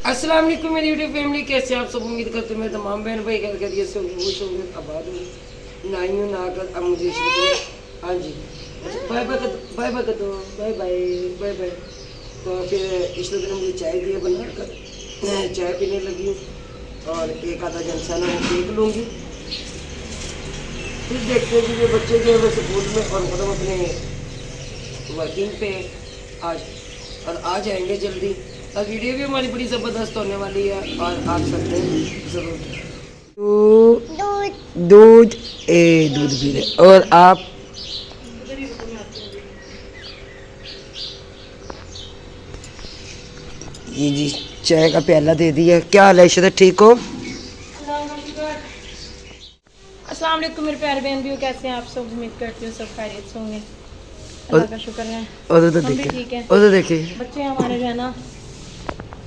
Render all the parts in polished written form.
अस्सलाम वालेकुम मेरी यूट्यूब फैमिली, कैसे आप सब? उम्मीद करते हैं मेरे तमाम बहन भाई घर करिए से होंगे, खुश होंगे, आबाद होंगे, ना यूँ ना कर। अब मुझे हाँ जी, बाय बाय बाय बाय कर दो, बाय बाय बाय बाय। तो फिर इस ने मुझे चाय दिया बना कर, चाय पीने लगी हूँ और एक आधा जलसा ना देख लूँगी। फिर देखते हैं कि ये बच्चे जो है वो स्कूल में और मतलब अपने वर्किंग पे आज और आ जाएंगे जल्दी। अब वीडियो भी हमारी बड़ी ज़बरदस्त होने वाली है और आप सकते हैं ज़रूर। दूध दूध पी रहे और आप ये जी चाय का प्याला दे दिया। क्या हाल है इशरत, ठीक हो? अस्सलाम वालेकुम मेरे प्यारे बहन भी, कैसे हैं आप सब? उम्मीद करती हूँ सब खैरियत से होंगे, अल्लाह का शुक्र है। हम भी ठीक है। उधर देखिए बच्चे हमारे जो है ना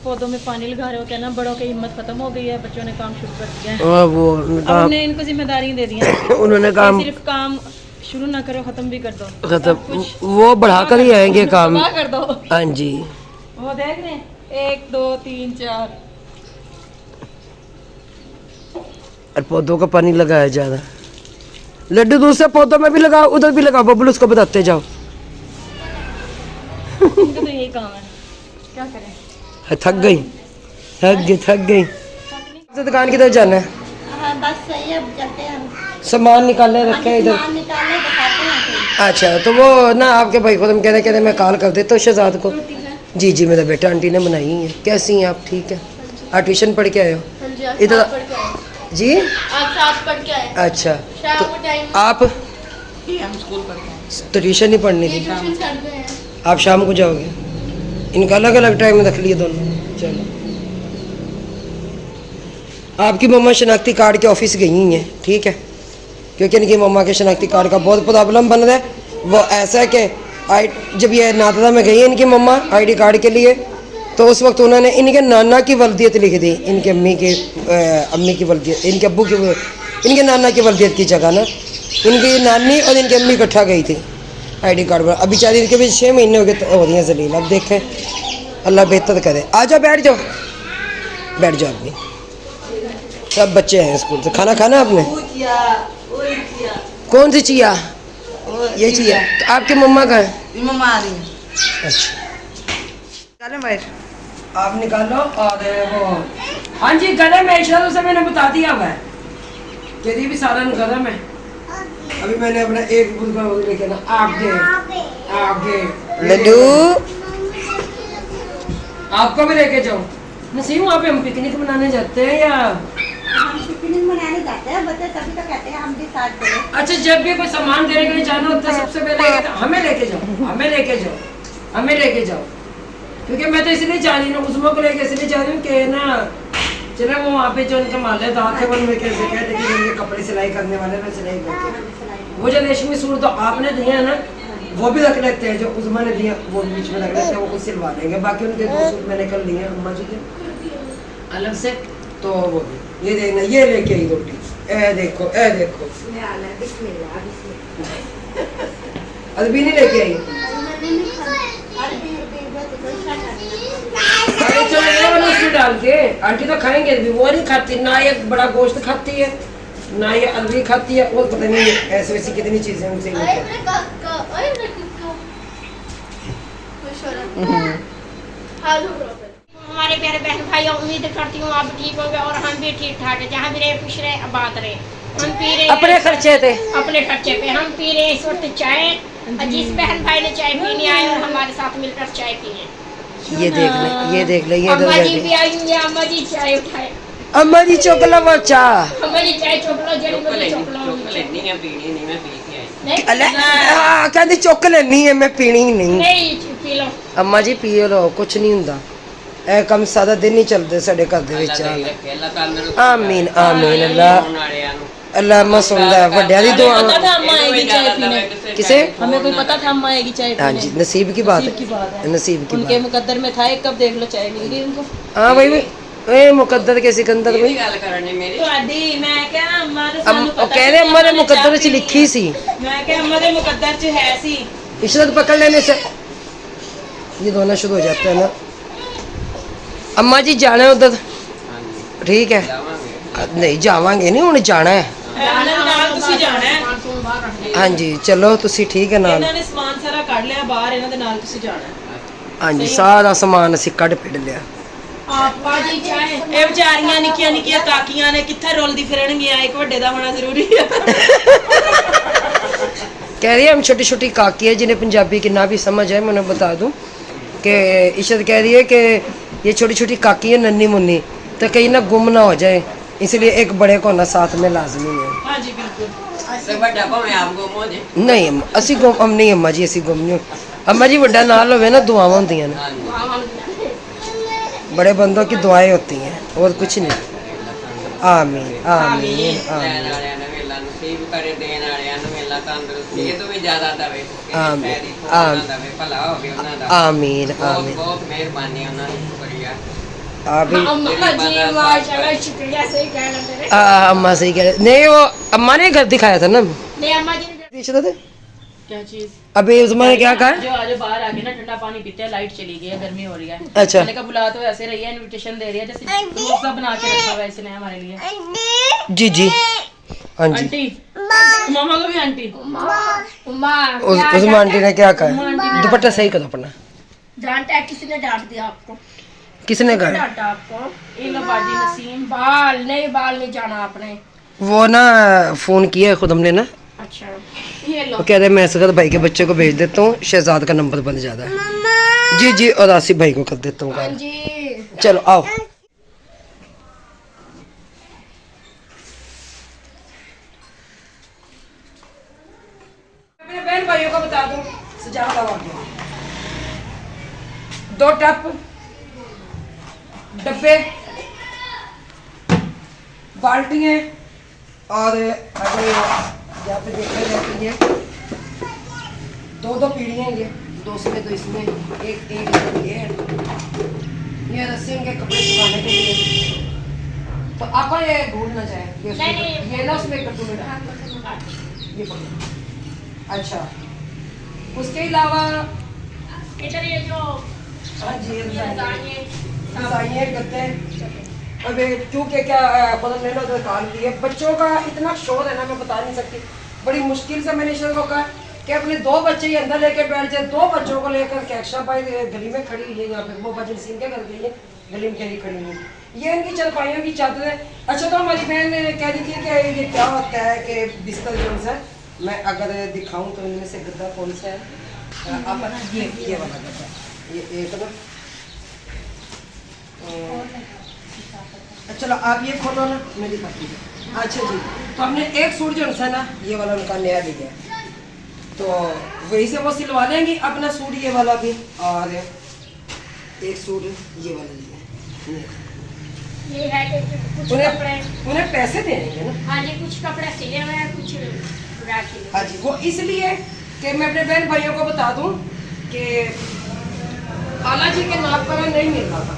पौधों में पानी लगा रहे होते हैं ना, बड़ों की हिम्मत खत्म हो गई है, बच्चों ने काम शुरू कर दिया है। वो अब हमने इनको जिम्मेदारी दे दी है उन्होंने काम सिर्फ काम शुरू ना करो, खत्म भी कर दो। खत्म वो बढ़ा कर ही आएंगे काम कर दो। हाँ जी, वो देख रहे हैं 1 2 3 4 और पौधों का पानी लगाया ज़्यादा। लड्डू दूसरे पौधों में भी लगाओ, उधर भी लगाओ, बबलू उसको बताते जाओ। इनका तो यही काम है, क्या करें। थक गई। दुकान की तरफ जाना है? हाँ बस सही है, अब चलते हैं। सामान निकालने रखे हैं इधर। अच्छा तो वो ना आपके भाई को तुम कहते मैं कॉल कर देता हूँ शहजाद को। जी जी मेरा बेटा आंटी ने बनाई है। कैसी हैं आप? ठीक है। आप ट्यूशन पढ़ के आए हो इधर? जी आज 7 पढ़ के आए। अच्छा शाम तो को टाइम आप हम स्कूल पढ़ते हैं तो ट्यूशन नहीं पढ़नी थी, ट्यूशन करते हैं। आप शाम को जाओगे? इनका अलग अलग टाइम में रख लिए दोनों। चलो आपकी मम्मा शनाख्ती कार्ड के ऑफिस गई हैं, ठीक है, क्योंकि इनकी मम्मा के शनाख्ती कार्ड का बहुत प्रॉब्लम बन रहा है। वो ऐसा है कि जब ये नादरा में गई है इनकी मम्मा आईडी कार्ड के लिए, तो उस वक्त उन्होंने इनके नाना की वल्दियत लिख दी, इनके अम्मी की वल्दियत, इनके अब्बू की, इनके नाना की वल्दियत की जगह ना इनकी नानी और इनकी अम्मी इकट्ठा गई थी आईडी कार्ड पर। अब बेचारी इनके भी 6 महीने हो गए हो रही हैं जलील। अब देखें अल्लाह बेहतर करे। आ जाओ बैठ जाओ आदमी। सब बच्चे हैं स्कूल से। खाना खाना आपने? कौन सी चिया? ये चिया। तो आपकी मम्मा का है? मम्मा आ रही है। अच्छा भाई आप निकालो और वो हाँ जी गरम है, इशारों से मैंने बता दिया हुआ है कि ये भी सालन गरम है। अभी मैंने अपना एक बुलबा लेके ना आगे लड्डू आपको भी लेके जाओ। नसीम वहाँ पे हम पिकनिक मनाने जाते हैं या हम पिकनिक मनाने जाते हैं, बच्चे तभी तो कहते हैं हम भी साथ चलें। अच्छा जब भी कोई सामान देने के लिए जाना होता है सबसे पहले हमें लेके जाओ, क्योंकि मैं तो इसलिए जा रही हूँ, उसमें को लेके इसलिए जा रही हूँ कि ना चले वो वहाँ पे जो उनके माले दाँत थे में कैसे कहते कि उनके कपड़े सिलाई करने वाले ना सिलाई करते। वो जो रेशमी सूट तो आपने दिए हैं ना वो भी रख लेते हैं, जो उस्मा ने दिया वो बीच में रख लेते हैं, वो कुछ सिलवा देंगे। बाकी उनके 2 सूट मैंने कर लिए अम्मा जी के अलग से, तो वो भी ये देखना ये लेके आई रोटी। ए देखो अभी नहीं लेके आई। अरे चलो ये वाला उसमें डाल के आंटी तो खाएंगे अभी, वो नहीं खाती ना, ये बड़ा गोश्त खाती है ना, ये अलवी खाती है, और पता नहीं ऐसे वैसी कितनी चीजें उनसे हमारे प्यारे बहन भाई, उम्मीद करती हूँ आप ठीक होंगे और हम भी ठीक ठाक है। जहाँ भी रहे खुश रहे आबाद रहे। हम पी रहे अपने खर्चे पे हम पी रहे इस वक्त चाय। जिस बहन भाई ने चाय पीनी आए और हमारे साथ मिलकर चाय पिए। ये देख ले अम्मा जी भी आई हुई है, अम्मा जी चाय उठाए। अम्मा जी चोकला वो चाह अम्मा जी चाय चोकलो जरूर चोकलो। कहती चुक लेनी है, मैं पीनी ही नहीं। पी लो अम्मा जी पी लो, कुछ नहीं हुंदा। ए कम सादा दिन ही चलते साडे घर दे विच। आमीन आमीन। अल्लाह अम्मा सुनदा है वड्डियां दी दुआ। किसे हमें कोई पता था अम्मा आएगी चाय हाँ जी नसीब की बात है, नसीब की उनके बात। मुकद्दर में था, कब देख लो चाय मिल गई उनको। हाँ भाई ए मुकद्दर के सिकंदर भाई मैं क्या अम्मा दे कह रहे अम्मा ने मुकद्दर च लिखी सी, मैं क्या अम्मा दे मुकद्दर च है सी। इशरत पकड़ लेने से ये दोनों शुरू हो जाता है ना। अम्मा जी जाना है उधर ठीक है नहीं जावांगे नहीं हुण जाना है ਇਹਨਾਂ ਦੇ ਨਾਲ ਤੁਸੀਂ ਜਾਣਾ ਹੈ हाँ जी चलो तुसी ठीक है नाल ਇਹਨਾਂ ਨੇ ਸਮਾਨ ਸਾਰਾ ਕੱਢ ਲਿਆ ਬਾਹਰ ਇਹਨਾਂ ਦੇ ਨਾਲ ਤੁਸੀਂ ਜਾਣਾ ਹੈ हाँ जी सारा समान असी कढ़ पिड़ लिया आपा जी चाहे ਇਹ ਵਿਚਾਰੀਆਂ ਨਿੱਕੀਆਂ ਨਿੱਕੀਆਂ ਕਾਕੀਆਂ ਨੇ ਕਿੱਥੇ ਰੁਲਦੀ ਫਿਰਨਗੀਆਂ ਇੱਕ ਵੱਡੇ ਦਾ ਹੋਣਾ ਜ਼ਰੂਰੀ ਹੈ कह रही है हम छोटी छोटी काकी है जिन्हें पंजाबी की ना भी समझ है मैं उन्हें बता दूं कि इशत कह रही है कि ये छोटी छोटी काकी है नन्ही मुन्नी तो कहीं ना गुम ना हो जाए इसलिए एक बड़े को होना साथ में लाजमी है ਹਾਂਜੀ ਬਿਲकुल तो बड़ा भावे आप गुम हो जाए नहीं अम्मा असी गुम हम नहीं अम्मा जी असी गुम नहीं अम्मा जी बड़ा नाल होवे ना दुआवां होंदियां ने हाँ जी बड़े बंदों की दुआएं होती हैं और कुछ नहीं आमीन आमीन ਲੈਣ आमीन ਵਾਲਿਆਂ ਨੂੰ ਵੇਲਾ ਨਸੀਬ ਕਰੇ ਦੇਣ ਵਾਲਿਆਂ ਨੂੰ ਵੇਲਾ ਤੰਦਰੁਸਤੀ ਇਹ ਤੋਂ ਵੀ ਜ਼ਿਆਦਾ ਦਵੇ ਆਮੀਨ, ਆਮੀਨ ਦਵੇ ਭਲਾ ਹੋਵੇ ਉਹਨਾਂ ਦਾ आमीन ਬਹੁਤ आमीन ਬਹੁਤ ਮਿਹਰਬਾਨੀ ਉਹਨਾਂ ਦੀ ਸ਼ੁਕਰੀਆ अभी अम्मा जी माशाल्लाह शुक्रिया सही कह रहे हैं अम्मा सही कह रहे नहीं वो अम्मा ने घर दिखाया था ना नहीं अम्मा जी ने पीछे थे क्या चीज अभी उस्मा ने क्या कहा जो आज बाहर आके ना ठंडा पानी पीते हैं लाइट चली गई है गर्मी हो रही है अच्छा। मैंने कहा बुला तो ऐसे रही है इनविटेशन दे रही है जैसे डोसा बना के रखा हुआ है इसने हमारे लिए जी जी हाँ जी आंटी मामा को भी आंटी उम्मा उस्मा आंटी ने क्या कहा दुपट्टा सही करो अपना जानता है किसी ने डांट दिया आपको किसने कहा डांटा आपको ये लो बाजी नसीम बाल नहीं जाना आपने वो ना फोन किया है खुद हमने ना अच्छा ये लो वो कह रहे मैं असगद भाई के बच्चे को भेज देता हूँ शहजाद का नंबर बन जाता है जी जी और आसिफ भाई को कर देता हूँ हाँ कॉल। जी चलो आओ अपने बहन भाइयों को बता दो सजावट आ गया 2 टप डब्बे बाल्टियाँ और अगर यहाँ पे देखा जाती है 2 पीढ़ियाँ ये 2 इसमें 2 इसमें एक ये है ये रस्सी के कपड़े सुखाने के लिए तो आप ये भूल ना जाए ये उसमें नहीं। ये ना उसमें कट्टू में डाल ये पकड़ो अच्छा उसके अलावा इधर ये जो हाँ जी ये ये डिजाइने करते हैं अब क्योंकि क्या खुद ने ना दुकान दी है बच्चों का इतना शोर है ना मैं बता नहीं सकती बड़ी मुश्किल से मैंने इशर को कहा कि अपने 2 बच्चे ही अंदर लेके बैठ जाए 2 बच्चों को लेकर के एक्स्ट्रा पाई गली में खड़ी हुई है यहाँ पे वो बजन सिंह के घर गई है गली में कहीं खड़ी हुई ये इनकी चरपाइयों की चादर है अच्छा तो हमारी बहन ने कह रही थी कि ये क्या होता है कि बिस्तर जो है मैं अगर दिखाऊं तो इनमें से गद्दा कौन सा है आप ये वाला गद्दा ये एक ना चलो आप ये खोलो ना मैं दिखाती हूँ अच्छा जी तो हमने एक सूट जो है ना ये वाला उनका नया लिया है तो वही से वो सिलवा लेंगी अपना सूट ये वाला भी और एक सूट ये वाला लिया ये है कि कुछ कपड़े उन्हें पैसे देंगे ना हाँ जी कुछ कपड़े सिले हुए हैं कुछ रैक सिले हाँ जी वो इसलिए कि मैं अपने बहन भाइयों को बता दूं कि खाला जी के नाप का नहीं मिल रहा था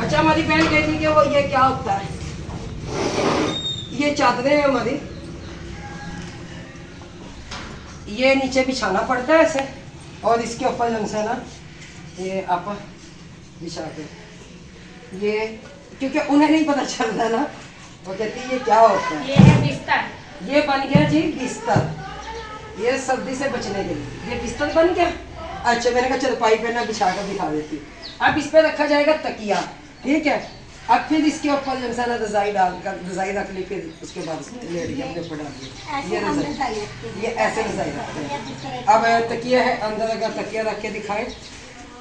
अच्छा हमारी बहन कहती कि वो ये क्या होता है ये चादरें हैं हमारी ये नीचे बिछाना पड़ता है ऐसे और इसके ऊपर जो है ना ये आप बिछा के ये क्योंकि उन्हें नहीं पता चल रहा ना वो कहती है ये क्या होता है ये है बिस्तर ये बन गया जी बिस्तर ये सर्दी से बचने के लिए ये बिस्तर बन गया अच्छा मैंने कहा चरपाई पे ना बिछा कर दिखा देती अब इस पे रखा जाएगा तकिया ठीक है अब फिर इसके ऊपर जो है ना रजाई डालकर रजाई रख ली फिर उसके बाद लेट गया अपने ऊपर डाल दिया ये रजाई ये ऐसे रजाई रखते हैं अब तकिया है अंदर अगर तकिया रख के दिखाए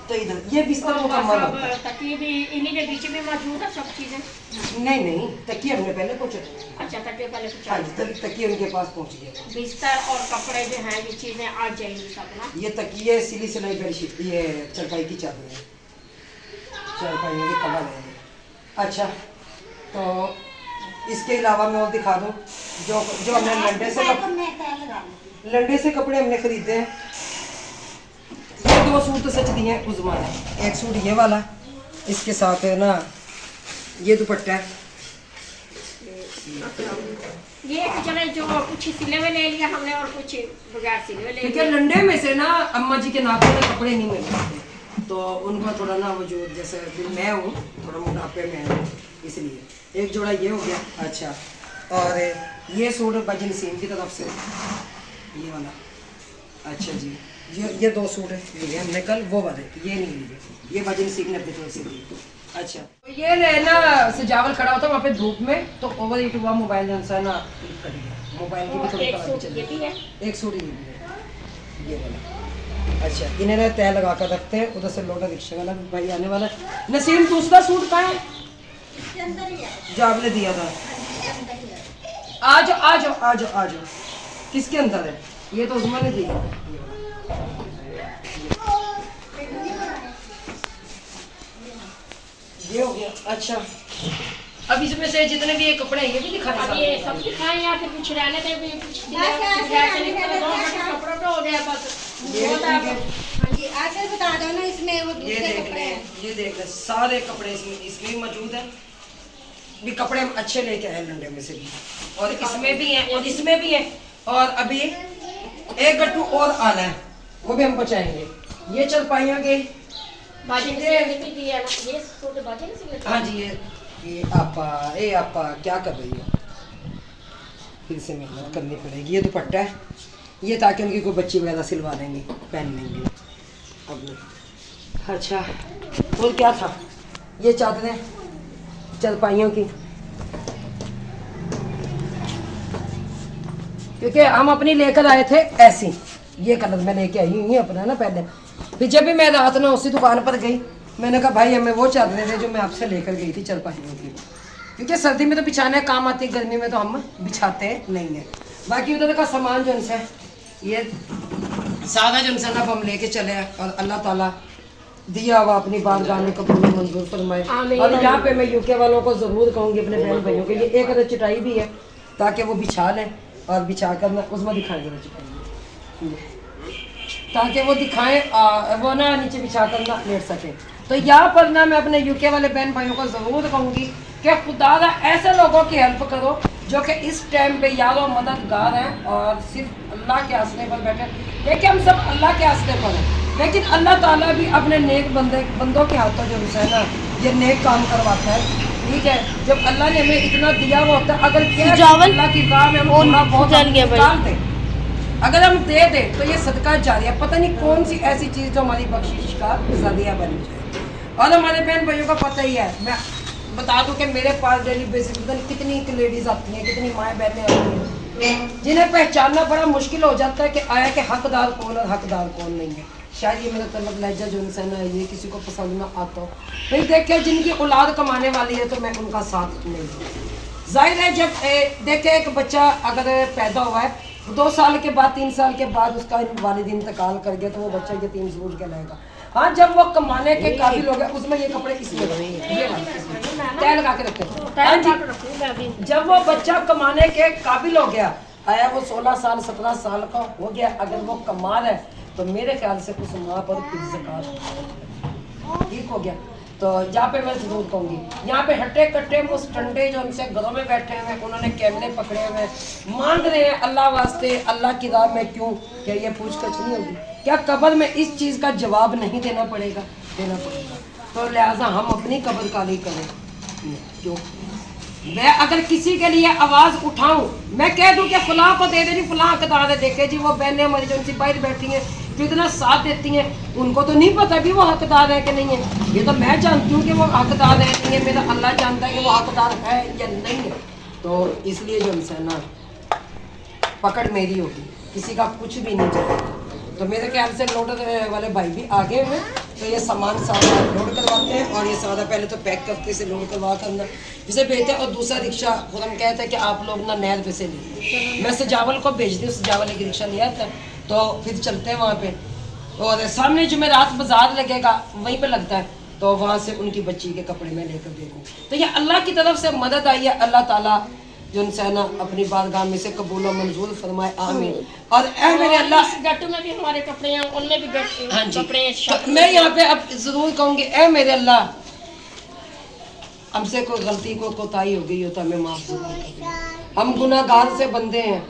तो इधर ये बिस्तर मुकम्मल होता है तकिए भी इन्हीं के बीच में मौजूद है सब चीजें नहीं तकिया हमने पहले पहुँचा अच्छा तकिए पहले हाँ पूछा जी तकिया उनके पास पहुँच गया बिस्तर और कपड़े जो हैं ये चीजें आ जाएंगी सब ना ये तकिए सिली सिलाई बेडशीट ये चरपाई की चादर है चरपाई के कवर है अच्छा तो इसके अलावा मैं और दिखा दूँ जो हमने लंडे से कपड़े हमने खरीदे हैं ये 2 सूट तो सच दिए हैं उज़मा ने एक सूट ये वाला इसके साथ है ना ये दुपट्टा है ये चले जो कुछ सिले हुए ले लिया हमने और कुछ बगैर सिले हुए ले क्योंकि लिया लंडे में से ना अम्मा जी के नाप के कपड़े नहीं मिल पाते तो उनको थोड़ा ना वो जो जैसे भी मैं हूँ थोड़ा मोटापे में हूँ, इसलिए एक जोड़ा ये हो गया। अच्छा, और ये सूट बजन सीम की तरफ से ये वाला। अच्छा जी, ये 2 सूट है लिए हमने कल, वो वाले ये नहीं लिए, ये बजन सीम ने अपनी तरफ से लिए। अच्छा, तो ये ना सजावल खड़ा होता वहाँ पे धूप में, तो ओवर हीट हुआ मोबाइल जो है ना, मोबाइल की भी थोड़ी एक खराबी सूट चल ये रही भी है। है। एक सूट ये भी है, ये वाला। अच्छा, इन्हें ना तय लगा कर रखते हैं, उधर से लौटा रिक्शा वाला भाई आने वाला है। नसीम दूसरा सूट कहाँ है इसके अंदर ही है, जो आपने दिया था? इसके अंदर ही है। आ जाओ आ जाओ आ जाओ आ जाओ। किसके अंदर है? ये तो उस्मान ने दिया। ये हो गया। अच्छा, अब इसमें से जितने भी ये कपड़े हैं ये भी दिखाने अब ये सब दिखाएं या फिर कुछ रहने दें भी कुछ कपड़ों पे हो गया बस। बहुत आप हाँ जी, आगे बता दो ना, इसमें वो ये दूसरे देख कपड़े ले, हैं। ये देख ले, सारे कपड़े इसमें भी मौजूद है। भी कपड़े हम अच्छे लेके आए लंडे में से भी, और इसमें भी है और इसमें भी है। और अभी एक गट्टू और आना है, वो भी हम पहुँचाएंगे। ये चल पाएंगे। बाजी से भी दिया ना, ये सूट बाजी से हाँ जी, ये आपा क्या कर रही हो? फिर से मेहनत करनी पड़ेगी। ये दुपट्टा है, ये ताकि उनकी कोई बच्ची वगैरह सिलवा देंगे, पहन लेंगे अब। अच्छा, और क्या था? ये चादरें चरपाइयों की, क्योंकि हम अपनी लेकर आए थे ऐसी, ये कलर मैं लेके आई हुई अपना ना पहले। फिर जब भी मैं रात ना उसी दुकान पर गई, मैंने कहा भाई हमें वो चादरें दे जो मैं आपसे लेकर गई थी चरपाइयों की, क्योंकि सर्दी में तो बिछाने काम आती है, गर्मी में तो हम बिछाते नहीं हैं। बाकी उधर का सामान जो है ये सादा जो है ना हम लेके चले हैं, और अल्लाह ताला दिया हुआ अपनी बारगाह में कबूल मंजूर फरमाए। और यहाँ पे मैं यूके वालों को ज़रूर कहूँगी, अपने बहन भाइयों के लिए एक अदर चटाई भी है ताकि वो बिछा लें, और बिछा कर ना उसमें दिखाएँ जरा चटाई, ताकि वो दिखाएं वो ना नीचे बिछा कर ना लेट सकें। तो यहाँ पर ना मैं अपने यूके वाले बहन भाइयों को ज़रूर कहूँगी कि खुदारा ऐसे लोगों की हेल्प करो जो कि इस टाइम पे यारो मददगार हैं और सिर्फ अल्लाह के आसरे पर बैठे। देखिए हम सब अल्लाह के आसरे पर हैं, लेकिन अल्लाह ताला भी अपने नेक बंदों के हाथों जो है ना ये नेक काम करवाता है। ठीक है, जब अल्लाह ने हमें इतना दिया हुआ होता है, अगर क्या अल्लाह की राह में हम थोड़ा बहुत निकाल दें, अगर हम दे दें तो ये सदका जारिया, पता नहीं कौन सी ऐसी चीज़ जो हमारी बख्शिश का जरिया बन जाए। और हमारे बहन भाइयों का पता ही है, मैं बता दूं कि मेरे पास डेली बेसिस पता नहीं कितनी लेडीज़ आती हैं, कितनी माएँ बहनें आती हैं, जिन्हें पहचानना बड़ा मुश्किल हो जाता है कि आया कि हकदार कौन और हकदार कौन नहीं है। शायद ये मेरा तलब लहजा जो इंसान है ये किसी को पसंद ना आता हो, फिर देखिए जिनकी औलाद कमाने वाली है तो मैं उनका साथ नहीं दूँ। जाहिर है जब देखिए एक बच्चा अगर पैदा हुआ है 2 साल के बाद 3 साल के बाद उसका वालिद इंतकाल कर गया तो वो बच्चा यतीम जरूर कहलाएगा। हाँ, जब वो कमाने के काबिल हो गया, उसमें ये कपड़े इसमें तय लगा के रखते हैं। हाँ जी, जब वो बच्चा कमाने के काबिल हो गया, आया वो 16 साल 17 साल का हो गया, अगर वो कमा रहा है तो मेरे ख्याल से उस माँ पर कुछ ज़कात ठीक हो गया। तो जहाँ पे मैं जरूर कहूँगी, यहाँ पे हट्टे कट्टे उस ठंडे जो उनसे घरों में बैठे हुए, उन्होंने कैमरे पकड़े हुए मांग रहे हैं अल्लाह वास्ते, अल्लाह की राह में क्यों? क्या ये पूछताछ नहीं होगी? क्या कब्र में इस चीज़ का जवाब नहीं देना पड़ेगा? देना पड़ेगा। तो लिहाजा हम अपनी कब्र काली करें। क्यों मैं अगर किसी के लिए आवाज़ उठाऊं, मैं कह दूं कि फलां को दे देनी, फलां हकदार है, देखे जी वो बहनें हमारी जो उनसी बाहर बैठी हैं जो इतना साथ देती हैं, उनको तो नहीं पता भी वो हकदार है कि नहीं है। ये तो मैं जानती हूँ कि वो हकदार है नहीं है, मेरा अल्लाह जानता है कि वो हकदार है या नहीं है। तो इसलिए जो हमसे ना पकड़ मेरी होगी, किसी का कुछ भी नहीं चलेगा। तो मेरे ख्याल से लोड वाले भाई भी आगे हुए, तो ये सामान सारा लोड करवाते हैं, और ये सारा पहले तो पैक करके इसे लोड करवा कर इसे भेजते हैं, और दूसरा रिक्शा खुद हम कहते हैं कि आप लोग ना नहर पे से लीजिए, मैं सजावल को भेजती हूँ, सजावल एक रिक्शा लिया था, तो फिर चलते हैं वहाँ पे, और सामने जुमेरात बाजार लगेगा वहीं पे लगता है, तो वहाँ से उनकी बच्ची के कपड़े में लेकर देखूँ। तो ये अल्लाह की तरफ से मदद आई है, अल्लाह ताला जो इंसान अपनी बारगाह में से कबूल और मंजूर फरमाए, आमीन। और ऐ मेरे अल्लाह, गट्टू में भी हमारे कपड़े हैं, उनमें भी हाँ जी, कपड़े हैं। तो मैं यहाँ पे अब जरूर कहूँगी, ऐ मेरे अल्लाह हमसे कोई गलती को कोताही हो गई हो तो हमें माफ जरूर कर। हम गुनाहगार से बंदे हैं,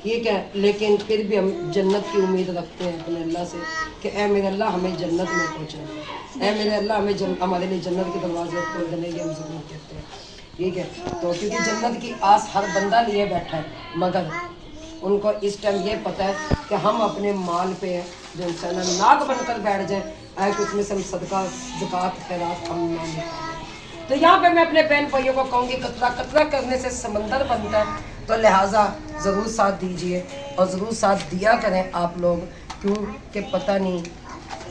ठीक है, लेकिन फिर भी हम जन्नत की उम्मीद रखते हैं अपने अल्लाह से कि ऐ मेरे अल्लाह हमें जन्नत में पहुँचाना, ऐ मेरे अल्लाह हमें हमारे लिए जन्नत के दरवाजे खोल देने की हम ज़रूर कहते हैं। ठीक है, तो क्योंकि जन्नत की आस हर बंदा लिए बैठा है, मगर उनको इस टाइम ये पता है कि हम अपने माल पे जो इंसान नाक बनकर बैठ जाए, आए कि उसमें से हम सदका ज़कात खैरात हम ना निकालें। तो यहाँ पे मैं अपने बहन भाइयों को कहूँगी, कतरा कतरा करने से समंदर बनता है, तो लिहाजा ज़रूर साथ दीजिए और ज़रूर साथ दिया करें आप लोग, क्योंकि पता नहीं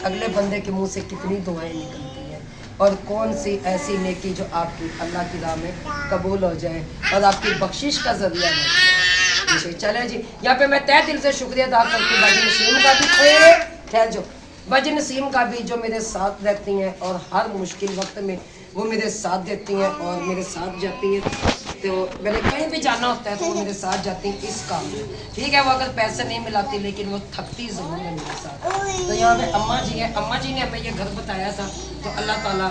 अगले बंदे के मुंह से कितनी दुआएं निकलती हैं और कौन सी ऐसी नेकी जो आपकी अल्लाह की राह में कबूल हो जाए और आपकी बख्शिश का ज़रिया बन जाए। चले जी, यहाँ पे मैं तहे दिल से शुक्रिया अदा करती हूँ बाजी नसीम का भी, खैर जो बाजी नसीम का भी जो मेरे साथ रहती हैं और हर मुश्किल वक्त में वो मेरे साथ देती हैं और मेरे साथ जाती हैं। तो मैंने कहीं भी जाना होता है तो वो मेरे साथ जाती हैं इस काम में। ठीक है, वो अगर पैसे नहीं मिलाती लेकिन वो थकती ज़रूर है मेरे साथ। तो यहाँ पे अम्मा जी हैं, अम्मा जी ने हमें ये घर बताया था, तो अल्लाह ताला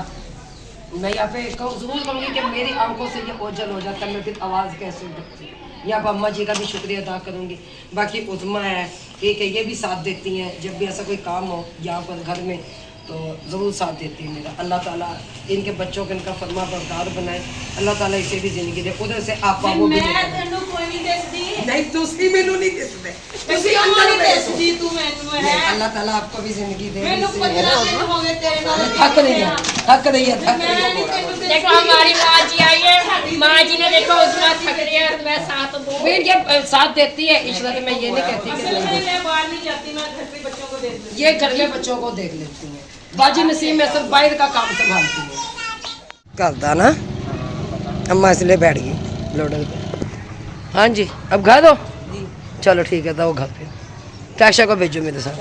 मैं यहाँ पे ज़रूर कहूँगी कि मेरी आंखों से ये ओझल हो जाता है, मैं फिर आवाज़ कैसे उठती। यहाँ पर अम्मा जी का भी शुक्रिया अदा करूँगी। बाकी उतमा है, ठीक है, ये भी साथ देती हैं जब भी ऐसा कोई काम हो यहाँ पर घर में, तो ज़रूर साथ देती है मेरा। अल्लाह ताला इनके बच्चों को इनका फरमा बरदार बनाए, अल्लाह ताला इसे भी ज़िंदगी दे। उधर से आप वो भी नहीं, दूसरी मैनू नहीं दसदे, अल्लाह ताला आपको भी ज़िंदगी दे। थक रही है, थक रही है, थक रही है। देखो हमारी माँ जी आई है, माँ जी ने देखो उसका थक रही है, मैं साथ दूँ। ये साथ देती है इशरत, मैं ये नहीं कहती कि बाहर नहीं जाती, मैं घर पे बच्चों को देख लेती ये घर में बच्चों को देख लेती हैं। बाजी नसीम में सिर्फ बाहर का काम संभालती है। करता ना अम्मा इसलिए बैठ गई लोडर पे। हाँ जी, अब घर हो, चलो ठीक है, तो वो घर पे कैशा को भेजो मेरे साथ।